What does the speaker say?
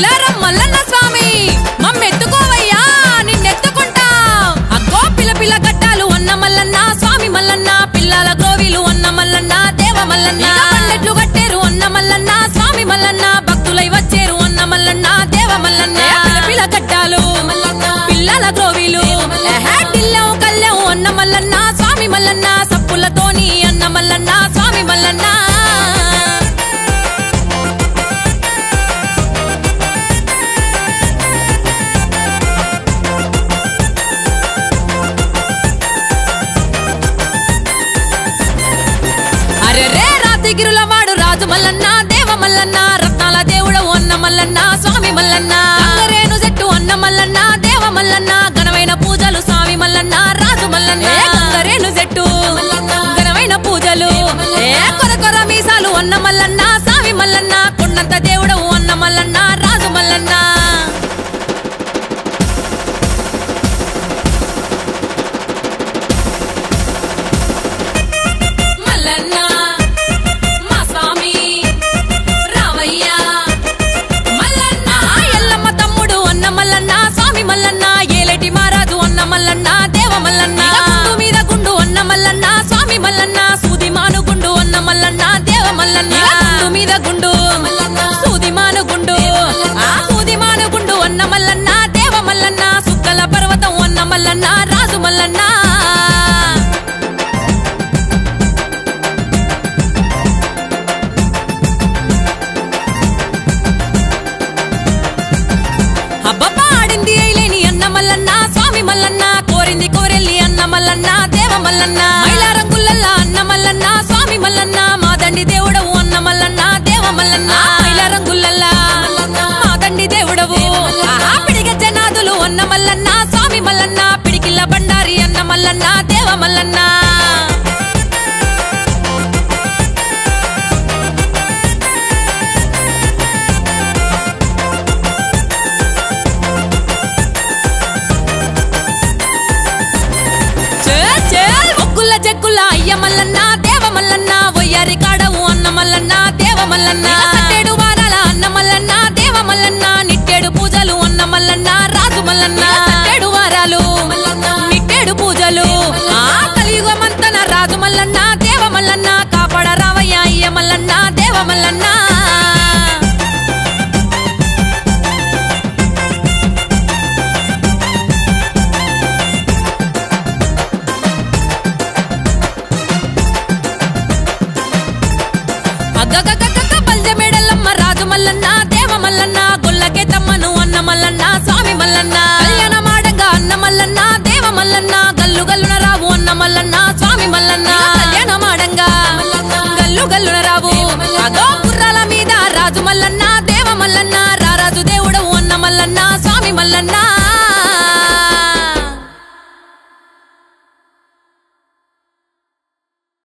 మైలారం మల్లన్న స్వామి మమ్మెత్తుకోవయ్యా నిన్నెత్తుకుంటా అగ్గో పిల్ల పిల్ల గడ్డాలు అన్న మల్లన్న స్వామి మల్లన్న పిల్లల గ్రోవిలు అన్న మల్లన్న దేవ మల్లన్న పండెట్లు కట్టేరు అన్న మల్లన్న స్వామి మల్లన్న భక్తులై వచ్చేరు అన్న మల్లన్న దేవ మల్లన్న పిల్ల పిల్ల గడ్డాలు పిల్లల గ్రోవిలు ఢిల్లెం కల్లెం అన్న మల్లన్న స్వామి మల్లన్న సప్పులతోని అన్న మల్లన్న స్వామి మల్లన్న గిరుల వాడు రాజు మల్లన్న దేవ మల్లన్న రత్నాల దేవుడవు అన్న మల్లన్న స్వామి మల్లన్న గంగరేను జట్టు అన్న మల్లన్న దేవ మల్లన్న ఘనమైన పూజలు స్వామి మల్లన్న రాజు మల్లన్న గంగరేను జట్టు ఘనమైన పూజలు కొర కొర మీసాలు అన్న మల్లన్న స్వామి మల్లన్న కొండంత దేవుడవు అన్న మల్లన్న రాజు మల్లన్న మల్లన్న ఏలేటి మారాజు అన్న మల్లన్న దేవ మల్లన్న గుండు మీద గుండు అన్న మల్లన్న స్వామి మల్లన్న సూది మాను గుండు అన్న మల్లన్న దేవ మల్లన్న గుండు మీద గుండు సూది మాను గుండు ఆ సూది మాను గుండు అన్న మల్లన్న దేవ మల్లన్న సుక్కల పర్వతం అన్న మల్లన్న రాజు మల్లన్న మల్లన్న కోరింది కోరెల్లి అన్న మల్లన్న దేవ మల్లన్న మైలారం గుల్లల్ల అన్న మల్లన్న స్వామి మల్లన్న మాదండి దేవుడవు అన్న మల్లన్న దేవ మల్లన్న మైలారం గుల్లల్ల మాదండి దేవుడవు పిడిగజ్జ నాదులు అన్న మల్లన్న స్వామి మల్లన్న పిడికిల్ల బండారి అన్న మల్లన్న దేవ మల్లన్న జగ్గుల అయ్య మల్లన్న దేవ మల్లన్న వయ్యారి కాడవు అన్న మల్లన్న దేవ మల్లన్న సట్టేడు వారాల అన్న మల్లన్న దేవ మల్లన్న నిట్టేడు పూజలు అన్న మల్లన్న రాజు మల్లన్న సట్టేడు వారాలు నిట్టేడు పూజలు ఆ కలియుగమంతన రాజు మల్లన్న దేవ మల్లన్న కాపాడ రావయ్య అయ్య మల్లన్న దేవ మల్లన్న బల్జమేడల్లమ్మ రాజు మల్లన్న దేవ మల్లన్న గొల్లకే తమ్మను అన్న మల్లన్న స్వామి మల్లన్న కళ్యాణ మాడంగా అన్న మల్లన్న దేవ మల్లన్న గల్లు గల్లున రావు అన్న మల్లన్న స్వామి మల్లన్న కళ్యాణ మాడంగా గల్లు గల్లున రావు అదో గుర్రాల మీద రాజు మల్లన్న దేవ మల్లన్న